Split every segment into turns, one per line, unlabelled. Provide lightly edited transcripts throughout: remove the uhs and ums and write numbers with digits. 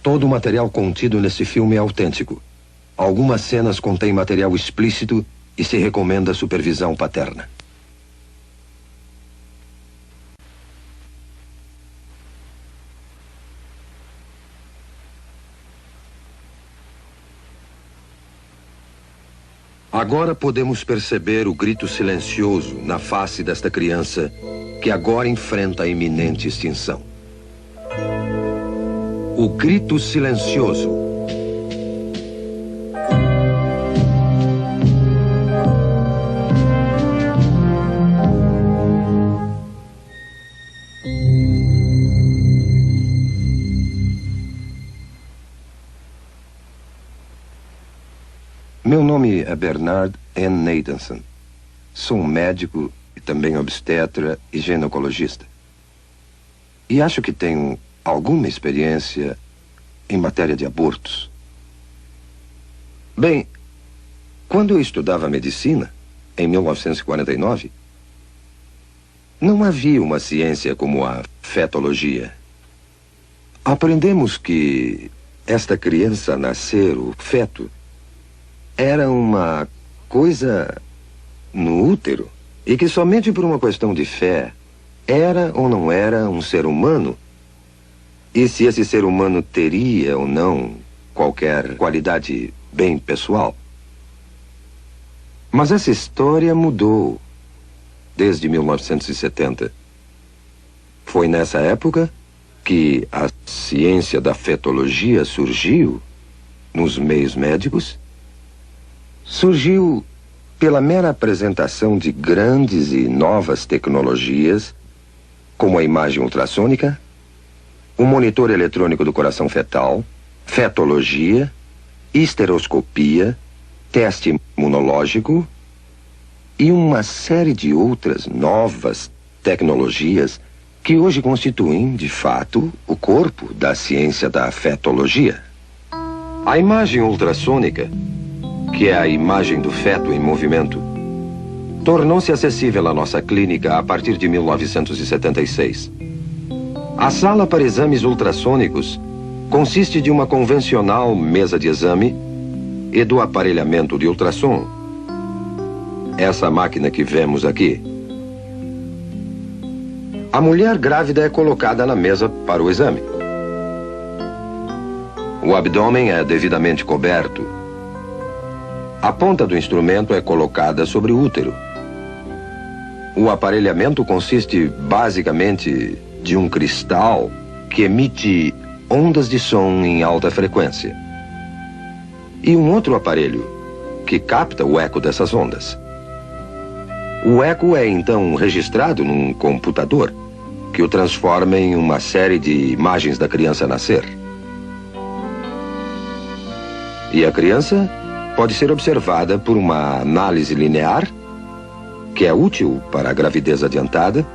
Todo o material contido nesse filme é autêntico. Algumas cenas contêm material explícito e se recomenda supervisão paterna. Agora podemos perceber o grito silencioso na face desta criança que agora enfrenta a iminente extinção. O grito silencioso. Meu nome é Bernard N. Nathanson. Sou um médico e também obstetra e ginecologista. E acho que tenho alguma experiência em matéria de abortos. Bem, quando eu estudava medicina, em 1949, não havia uma ciência como a fetologia. Aprendemos que esta criança a nascer, o feto, era uma coisa no útero e que somente por uma questão de fé era ou não era um ser humano e se esse ser humano teria ou não qualquer qualidade bem pessoal. Mas essa história mudou desde 1970. Foi nessa época que a ciência da fetologia surgiu nos meios médicos. Surgiu pela mera apresentação de grandes e novas tecnologias, como a imagem ultrassônica, o monitor eletrônico do coração fetal, fetologia, histeroscopia, teste imunológico e uma série de outras novas tecnologias que hoje constituem, de fato, o corpo da ciência da fetologia. A imagem ultrassônica, que é a imagem do feto em movimento, tornou-se acessível à nossa clínica a partir de 1976. A sala para exames ultrassônicos consiste de uma convencional mesa de exame e do aparelhamento de ultrassom. Essa máquina que vemos aqui. A mulher grávida é colocada na mesa para o exame. O abdômen é devidamente coberto. A ponta do instrumento é colocada sobre o útero. O aparelhamento consiste basicamente de um cristal que emite ondas de som em alta frequência. E um outro aparelho que capta o eco dessas ondas. O eco é então registrado num computador que o transforma em uma série de imagens da criança nascer. E a criança pode ser observada por uma análise linear, que é útil para a gravidez adiantada,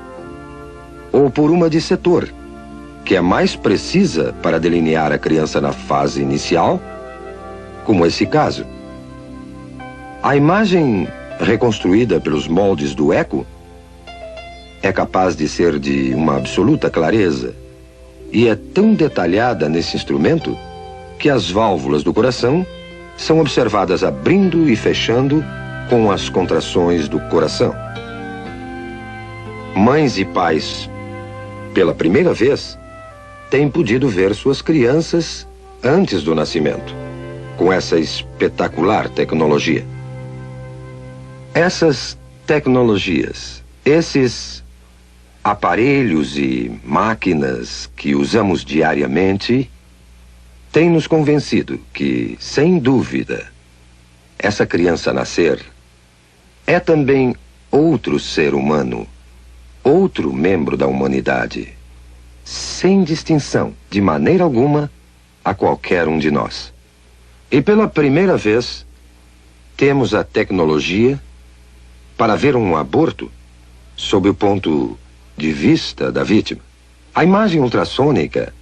ou por uma de setor, que é mais precisa para delinear a criança na fase inicial, como esse caso. A imagem reconstruída pelos moldes do eco é capaz de ser de uma absoluta clareza e é tão detalhada nesse instrumento que as válvulas do coração são observadas abrindo e fechando com as contrações do coração. Mães e pais, pela primeira vez, têm podido ver suas crianças antes do nascimento, com essa espetacular tecnologia. Essas tecnologias, esses aparelhos e máquinas que usamos diariamente, têm nos convencido que, sem dúvida, essa criança a nascer é também outro ser humano, outro membro da humanidade, sem distinção, de maneira alguma, a qualquer um de nós. E pela primeira vez, temos a tecnologia para ver um aborto sob o ponto de vista da vítima. A imagem ultrassônica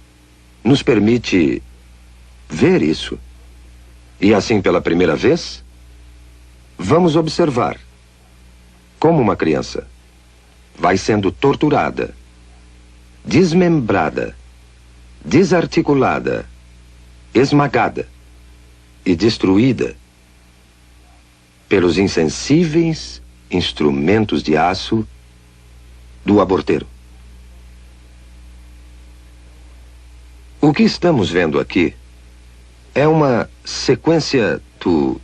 nos permite ver isso. E assim, pela primeira vez, vamos observar como uma criança vai sendo torturada, desmembrada, desarticulada esmagada e destruída pelos insensíveis instrumentos de aço do aborteiro. O que estamos vendo aqui é uma sequência do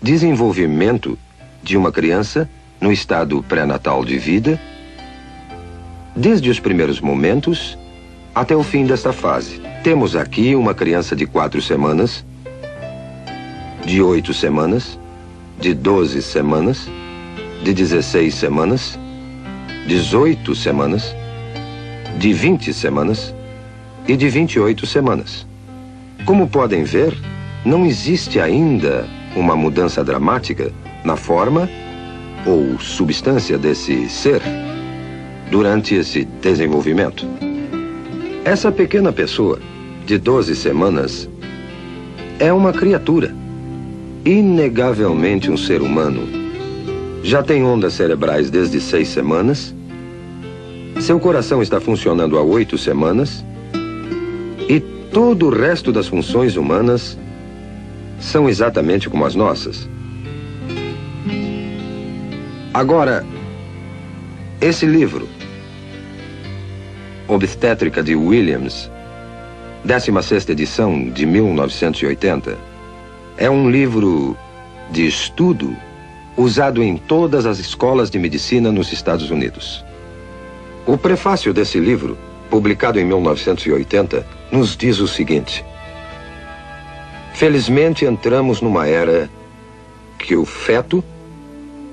desenvolvimento de uma criança no estado pré-natal de vida, desde os primeiros momentos até o fim desta fase. Temos aqui uma criança de 4 semanas, de 8 semanas, de 12 semanas, de 16 semanas, 18 semanas, de 20 semanas e de 28 semanas. Como podem ver, não existe ainda uma mudança dramática na forma ou substância desse ser durante esse desenvolvimento. Essa pequena pessoa de 12 semanas é uma criatura, inegavelmente um ser humano. Já tem ondas cerebrais desde 6 semanas, seu coração está funcionando há 8 semanas e todo o resto das funções humanas são exatamente como as nossas. Agora, esse livro, Obstétrica de Williams, 16ª edição de 1980, é um livro de estudo usado em todas as escolas de medicina nos Estados Unidos. O prefácio desse livro, publicado em 1980, nos diz o seguinte: felizmente entramos numa era que o feto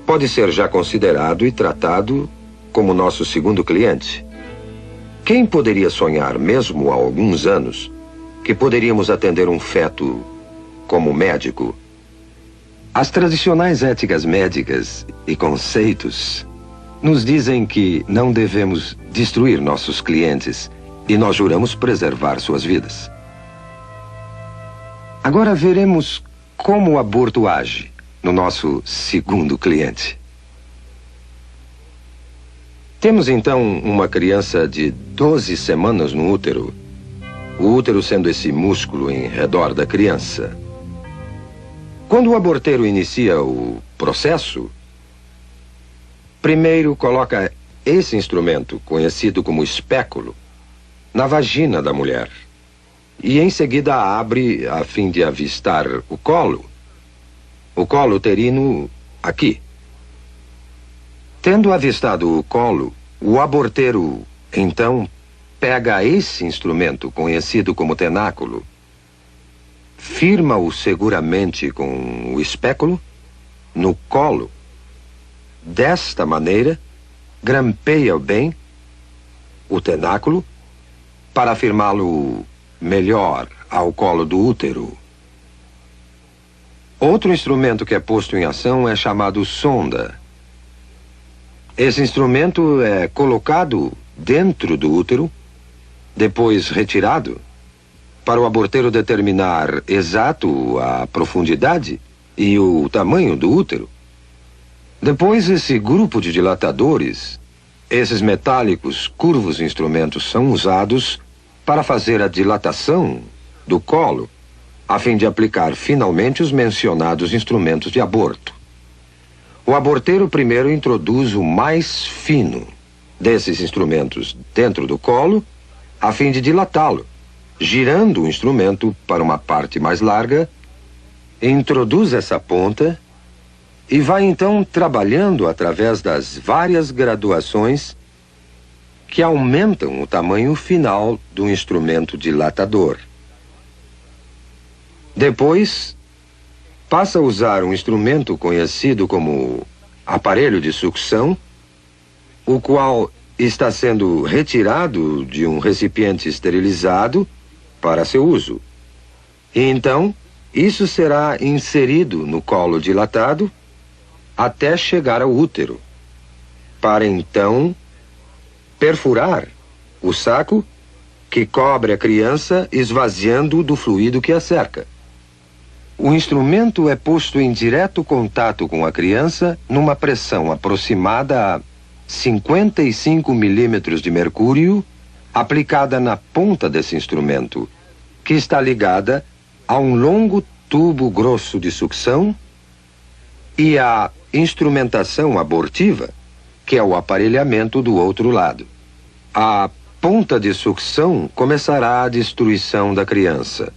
pode ser já considerado e tratado como nosso segundo cliente. Quem poderia sonhar, mesmo há alguns anos, que poderíamos atender um feto como médico? As tradicionais éticas médicas e conceitos nos dizem que não devemos destruir nossos clientes e nós juramos preservar suas vidas. Agora veremos como o aborto age no nosso segundo cliente. Temos então uma criança de 12 semanas no útero, o útero sendo esse músculo em redor da criança. Quando o aborteiro inicia o processo, primeiro coloca esse instrumento, conhecido como espéculo, na vagina da mulher e em seguida abre a fim de avistar o colo uterino aqui. Tendo avistado o colo, o aborteiro, então, pega esse instrumento, conhecido como tenáculo, firma-o seguramente com o espéculo no colo. Desta maneira, grampeia bem o tenáculo para firmá-lo melhor ao colo do útero. Outro instrumento que é posto em ação é chamado sonda. Esse instrumento é colocado dentro do útero, depois retirado, para o aborteiro determinar exato a profundidade e o tamanho do útero. Depois, esse grupo de dilatadores, esses metálicos curvos instrumentos, são usados para fazer a dilatação do colo, a fim de aplicar finalmente os mencionados instrumentos de aborto. O aborteiro primeiro introduz o mais fino desses instrumentos dentro do colo, a fim de dilatá-lo, girando o instrumento para uma parte mais larga, introduz essa ponta e vai então trabalhando através das várias graduações que aumentam o tamanho final do instrumento dilatador. Depois, passa a usar um instrumento conhecido como aparelho de sucção, o qual está sendo retirado de um recipiente esterilizado para seu uso. E então, isso será inserido no colo dilatado até chegar ao útero, para então perfurar o saco que cobre a criança, esvaziando do fluido que a cerca. O instrumento é posto em direto contato com a criança numa pressão aproximada a 55 milímetros de mercúrio aplicada na ponta desse instrumento, que está ligada a um longo tubo grosso de sucção e a instrumentação abortiva, que é o aparelhamento do outro lado. A ponta de sucção começará a destruição da criança.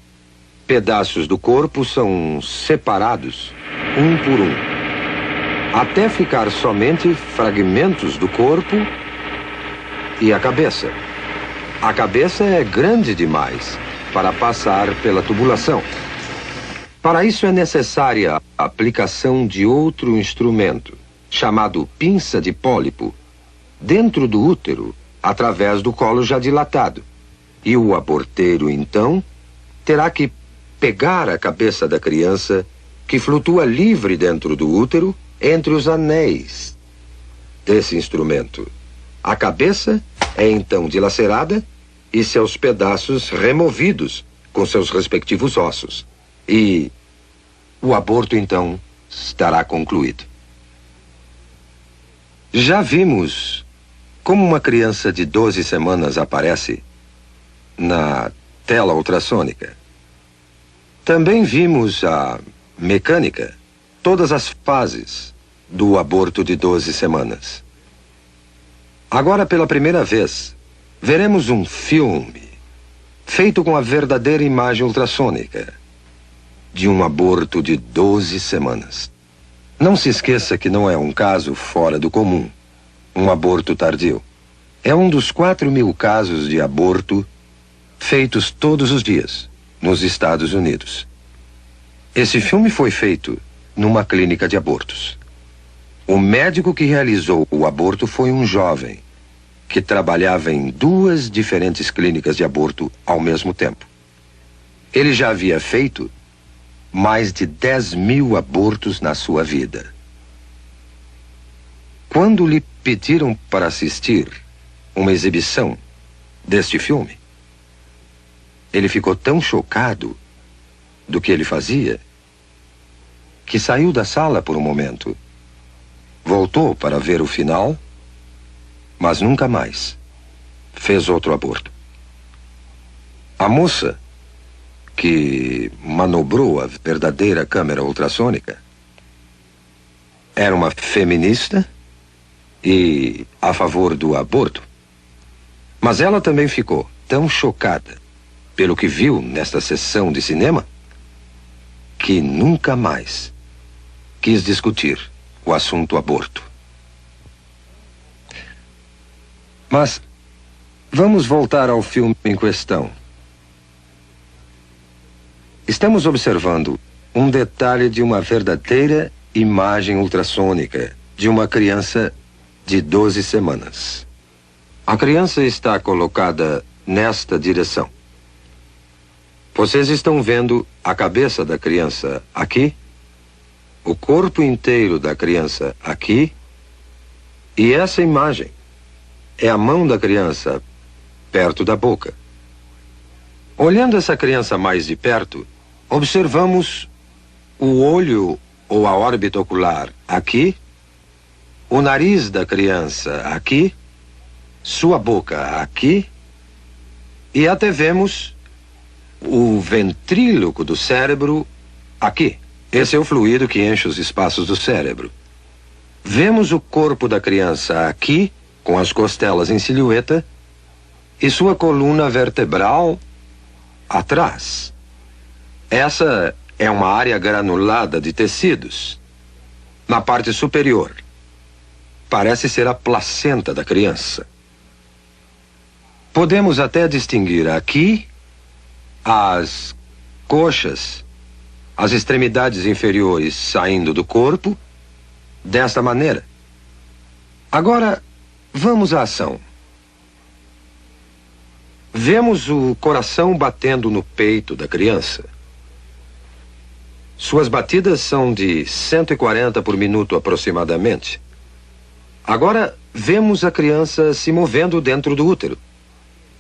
Pedaços do corpo são separados, um por um, até ficar somente fragmentos do corpo e a cabeça. A cabeça é grande demais para passar pela tubulação. Para isso é necessária a aplicação de outro instrumento, chamado pinça de pólipo, dentro do útero, através do colo já dilatado. E o aborteiro, então, terá que pegar a cabeça da criança, que flutua livre dentro do útero, entre os anéis desse instrumento. A cabeça é então dilacerada e seus pedaços removidos com seus respectivos ossos. E o aborto, então, estará concluído. Já vimos como uma criança de 12 semanas aparece na tela ultrassônica. Também vimos a mecânica, todas as fases do aborto de 12 semanas. Agora, pela primeira vez, veremos um filme feito com a verdadeira imagem ultrassônica de um aborto de 12 semanas. Não se esqueça que não é um caso fora do comum, um aborto tardio. É um dos 4.000 casos de aborto feitos todos os dias nos Estados Unidos. Esse filme foi feito numa clínica de abortos. O médico que realizou o aborto foi um jovem que trabalhava em 2 diferentes clínicas de aborto ao mesmo tempo. Ele já havia feito mais de 10.000 abortos na sua vida. Quando lhe pediram para assistir uma exibição deste filme, ele ficou tão chocado do que ele fazia que saiu da sala por um momento. Voltou para ver o final, mas nunca mais fez outro aborto. A moça que manobrou a verdadeira câmera ultrassônica era uma feminista e a favor do aborto. Mas ela também ficou tão chocada pelo que viu nesta sessão de cinema que nunca mais quis discutir o assunto aborto. Mas vamos voltar ao filme em questão. Estamos observando um detalhe de uma verdadeira imagem ultrassônica de uma criança de 12 semanas. A criança está colocada nesta direção. Vocês estão vendo a cabeça da criança aqui, o corpo inteiro da criança aqui, e essa imagem é a mão da criança perto da boca. Olhando essa criança mais de perto, observamos o olho ou a órbita ocular aqui, o nariz da criança aqui, sua boca aqui, e até vemos o ventríloco do cérebro aqui. Esse é o fluido que enche os espaços do cérebro. Vemos o corpo da criança aqui, com as costelas em silhueta, e sua coluna vertebral atrás. Essa é uma área granulada de tecidos. Na parte superior, parece ser a placenta da criança. Podemos até distinguir aqui as coxas, as extremidades inferiores saindo do corpo, desta maneira. Agora, vamos à ação. Vemos o coração batendo no peito da criança. Suas batidas são de 140 por minuto aproximadamente. Agora, vemos a criança se movendo dentro do útero.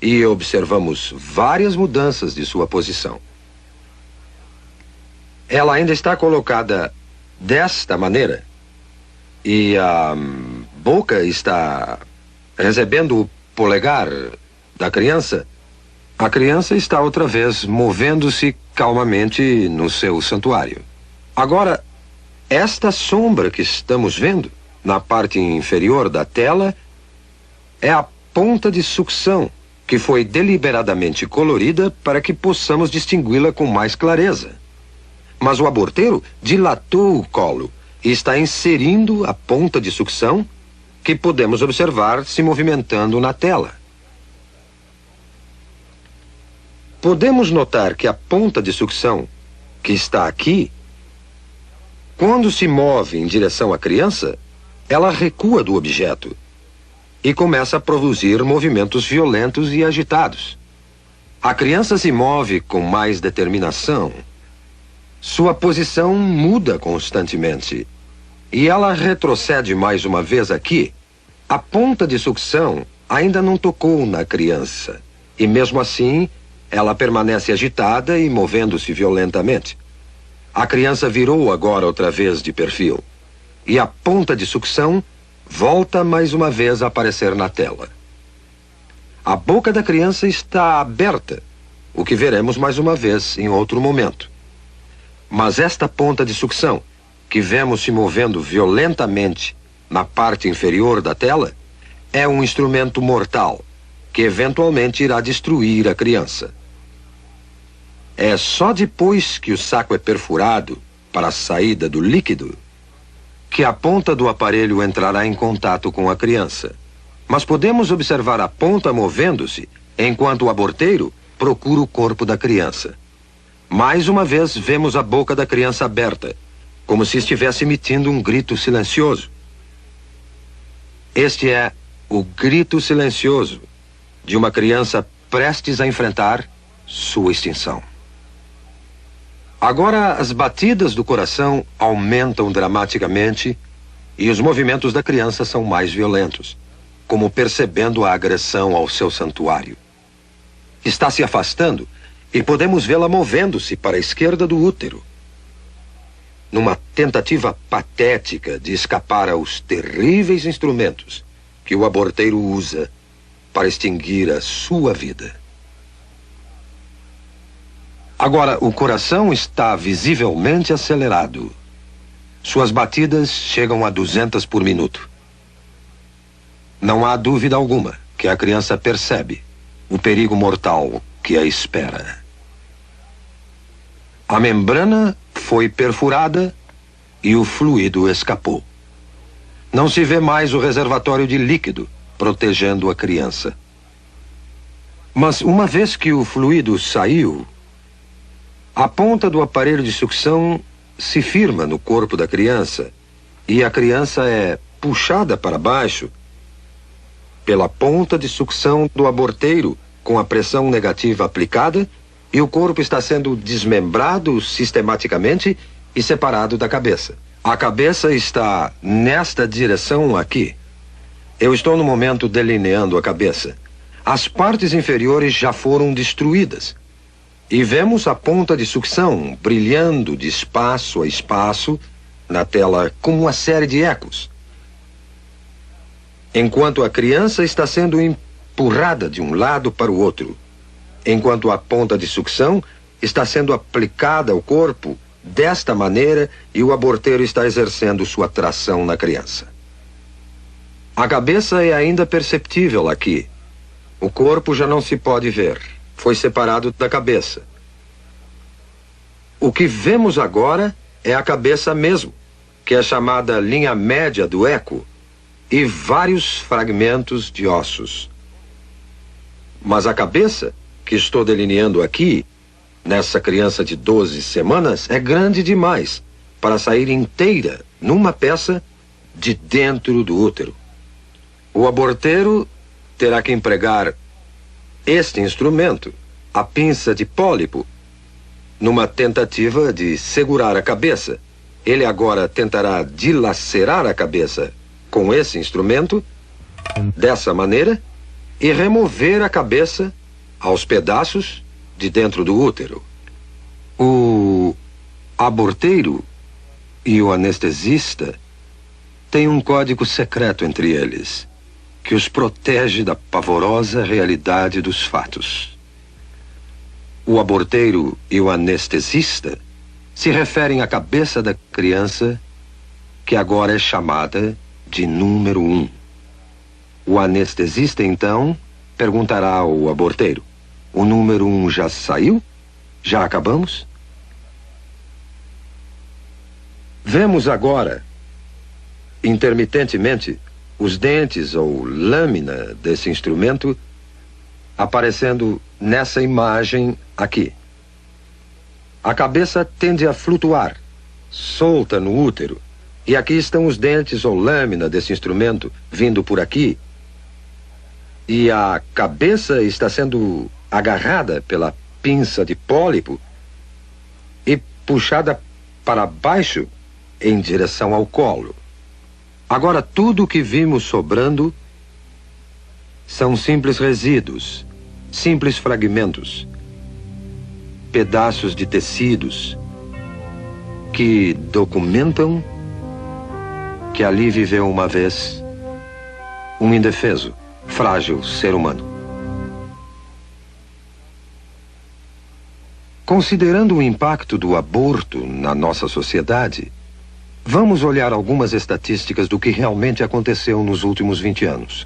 E observamos várias mudanças de sua posição. Ela ainda está colocada desta maneira. E a boca está recebendo o polegar da criança A criança está outra vez movendo-se calmamente no seu santuário. Agora, esta sombra que estamos vendo na parte inferior da tela é a ponta de sucção que foi deliberadamente colorida para que possamos distingui-la com mais clareza. Mas o aborteiro dilatou o colo e está inserindo a ponta de sucção que podemos observar se movimentando na tela. Podemos notar que a ponta de sucção que está aqui, quando se move em direção à criança, ela recua do objeto e começa a produzir movimentos violentos e agitados. A criança se move com mais determinação. Sua posição muda constantemente e ela retrocede mais uma vez aqui. A ponta de sucção ainda não tocou na criança e mesmo assim ela permanece agitada e movendo-se violentamente. A criança virou agora outra vez de perfil e a ponta de sucção volta mais uma vez a aparecer na tela. A boca da criança está aberta, o que veremos mais uma vez em outro momento. Mas esta ponta de sucção, que vemos se movendo violentamente na parte inferior da tela, é um instrumento mortal, que eventualmente irá destruir a criança. É só depois que o saco é perfurado para a saída do líquido que a ponta do aparelho entrará em contato com a criança. Mas podemos observar a ponta movendo-se enquanto o aborteiro procura o corpo da criança. Mais uma vez vemos a boca da criança aberta, como se estivesse emitindo um grito silencioso. Este é o grito silencioso de uma criança prestes a enfrentar sua extinção. Agora as batidas do coração aumentam dramaticamente e os movimentos da criança são mais violentos, como percebendo a agressão ao seu santuário. Está se afastando e podemos vê-la movendo-se para a esquerda do útero, numa tentativa patética de escapar aos terríveis instrumentos que o aborteiro usa para extinguir a sua vida. Agora, o coração está visivelmente acelerado. Suas batidas chegam a 200 por minuto. Não há dúvida alguma que a criança percebe o perigo mortal que a espera. A membrana foi perfurada e o fluido escapou. Não se vê mais o reservatório de líquido protegendo a criança. Mas uma vez que o fluido saiu, a ponta do aparelho de sucção se firma no corpo da criança e a criança é puxada para baixo pela ponta de sucção do aborteiro com a pressão negativa aplicada e o corpo está sendo desmembrado sistematicamente e separado da cabeça. A cabeça está nesta direção aqui. Eu estou no momento delineando a cabeça. As partes inferiores já foram destruídas. E vemos a ponta de sucção brilhando de espaço a espaço na tela como uma série de ecos. Enquanto a criança está sendo empurrada de um lado para o outro, enquanto a ponta de sucção está sendo aplicada ao corpo desta maneira e o aborteiro está exercendo sua tração na criança. A cabeça é ainda perceptível aqui. O corpo já não se pode ver. Foi separado da cabeça. O que vemos agora é a cabeça mesmo, que é chamada linha média do eco, e vários fragmentos de ossos. Mas a cabeça, que estou delineando aqui, nessa criança de 12 semanas, é grande demais para sair inteira numa peça de dentro do útero. O aborteiro terá que empregar este instrumento, a pinça de pólipo, numa tentativa de segurar a cabeça. Ele agora tentará dilacerar a cabeça com esse instrumento, dessa maneira, e remover a cabeça aos pedaços de dentro do útero. O aborteiro e o anestesista têm um código secreto entre eles, que os protege da pavorosa realidade dos fatos. o aborteiro e o anestesista se referem à cabeça da criança, que agora é chamada de número 1. O anestesista, então, perguntará ao aborteiro: o número 1 já saiu? Já acabamos? Vemos agora, intermitentemente, os dentes ou lâmina desse instrumento aparecendo nessa imagem aqui. A cabeça tende a flutuar, solta no útero, e aqui estão os dentes ou lâmina desse instrumento vindo por aqui, e a cabeça está sendo agarrada pela pinça de pólipo e puxada para baixo em direção ao colo. Agora, tudo o que vimos sobrando são simples resíduos, simples fragmentos, pedaços de tecidos que documentam que ali viveu uma vez um indefeso, frágil ser humano. Considerando o impacto do aborto na nossa sociedade, vamos olhar algumas estatísticas do que realmente aconteceu nos últimos 20 anos.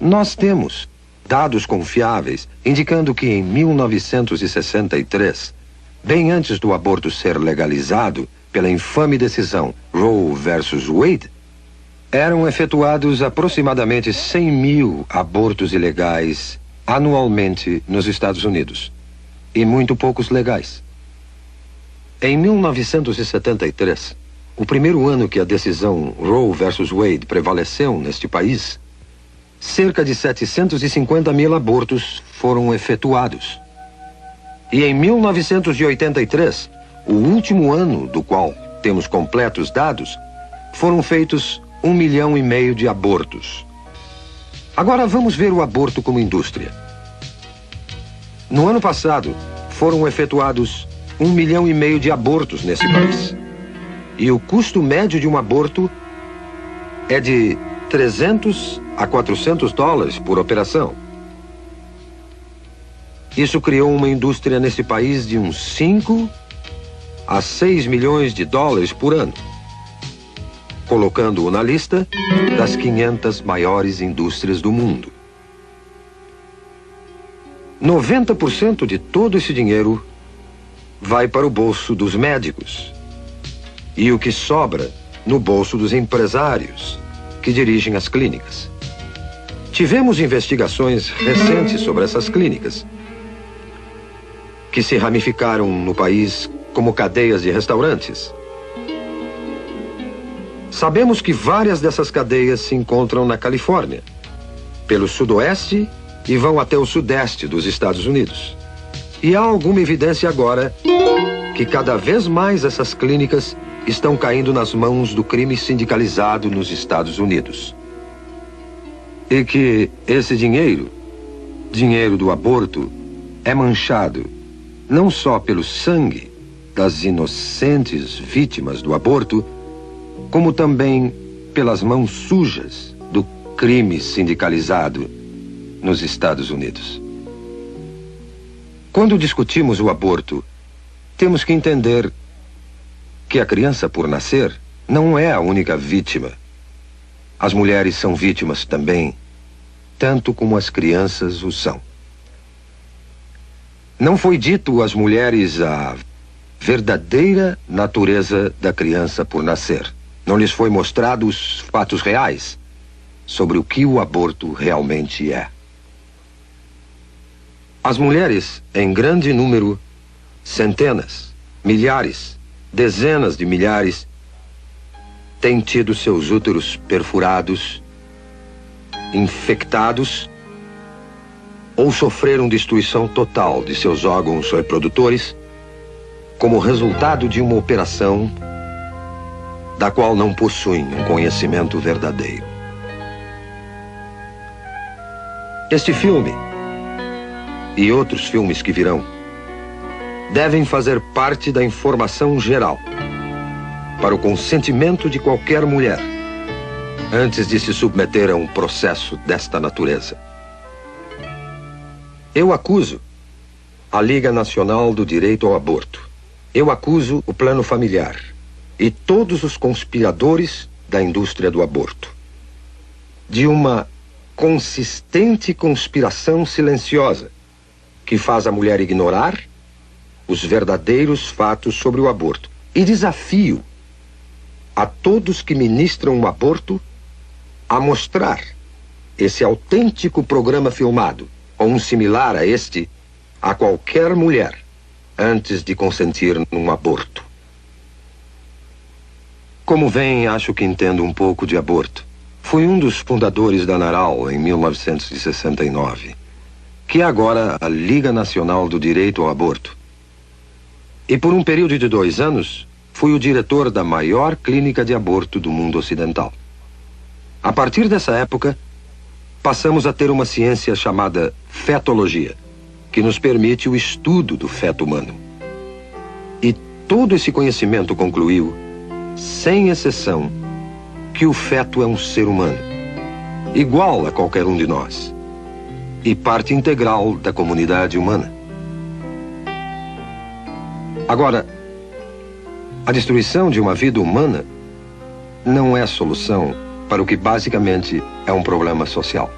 Nós temos dados confiáveis indicando que em 1963, bem antes do aborto ser legalizado pela infame decisão Roe versus Wade, eram efetuados aproximadamente 100 mil abortos ilegais anualmente nos Estados Unidos, e muito poucos legais. Em 1973, o primeiro ano que a decisão Roe versus Wade prevaleceu neste país, cerca de 750 mil abortos foram efetuados. E em 1983, o último ano do qual temos completos dados, foram feitos 1,5 milhão de abortos. Agora vamos ver o aborto como indústria. No ano passado, foram efetuados 1,5 milhão de abortos nesse país. E o custo médio de um aborto é de 300 a 400 dólares por operação. Isso criou uma indústria nesse país de uns 5 a 6 milhões de dólares por ano, colocando-o na lista das 500 maiores indústrias do mundo. 90% de todo esse dinheiro vai para o bolso dos médicos e o que sobra no bolso dos empresários que dirigem as clínicas. Tivemos investigações recentes sobre essas clínicas, que se ramificaram no país como cadeias de restaurantes. Sabemos que várias dessas cadeias se encontram na Califórnia, pelo sudoeste e vão até o sudeste dos Estados Unidos. E há alguma evidência agora que cada vez mais essas clínicas estão caindo nas mãos do crime sindicalizado nos Estados Unidos. E que esse dinheiro do aborto, é manchado não só pelo sangue das inocentes vítimas do aborto, como também pelas mãos sujas do crime sindicalizado nos Estados Unidos. Quando discutimos o aborto, temos que entender que a criança por nascer não é a única vítima. As mulheres são vítimas também, tanto como as crianças o são. Não foi dito às mulheres a verdadeira natureza da criança por nascer. Não lhes foi mostrado os fatos reais sobre o que o aborto realmente é. As mulheres, em grande número, centenas, milhares, dezenas de milhares, têm tido seus úteros perfurados, infectados, ou sofreram destruição total de seus órgãos reprodutores como resultado de uma operação da qual não possuem um conhecimento verdadeiro. Este filme e outros filmes que virão devem fazer parte da informação geral para o consentimento de qualquer mulher antes de se submeter a um processo desta natureza. Eu acuso a Liga Nacional do Direito ao Aborto. Eu acuso o plano familiar e todos os conspiradores da indústria do aborto de uma consistente conspiração silenciosa que faz a mulher ignorar os verdadeiros fatos sobre o aborto. E desafio a todos que ministram o aborto a mostrar esse autêntico programa filmado, ou um similar a este, a qualquer mulher antes de consentir num aborto. Como veem, acho que entendo um pouco de aborto. Fui um dos fundadores da NARAL em 1969, que é agora a Liga Nacional do Direito ao Aborto. E por um período de 2 anos, fui o diretor da maior clínica de aborto do mundo ocidental. A partir dessa época, passamos a ter uma ciência chamada fetologia, que nos permite o estudo do feto humano. E todo esse conhecimento concluiu, sem exceção, que o feto é um ser humano, igual a qualquer um de nós, e parte integral da comunidade humana. Agora, a destruição de uma vida humana não é solução para o que basicamente é um problema social.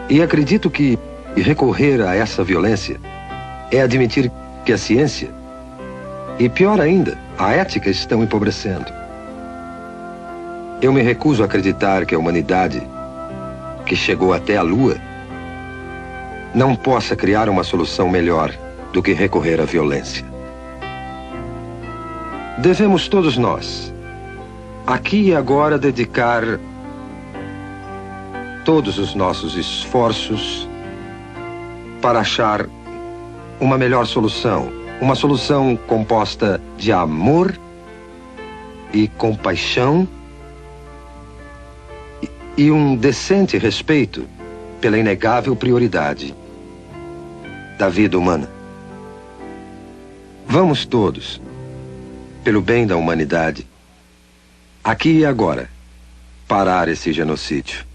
E acredito que recorrer a essa violência é admitir que a ciência, e pior ainda, a ética estão empobrecendo. Eu me recuso a acreditar que a humanidade, que chegou até a Lua, não possa criar uma solução melhor do que recorrer à violência. Devemos todos nós, aqui e agora, dedicar todos os nossos esforços para achar uma melhor solução, uma solução composta de amor e compaixão e um decente respeito pela inegável prioridade da vida humana. Vamos todos, pelo bem da humanidade, aqui e agora, parar esse genocídio.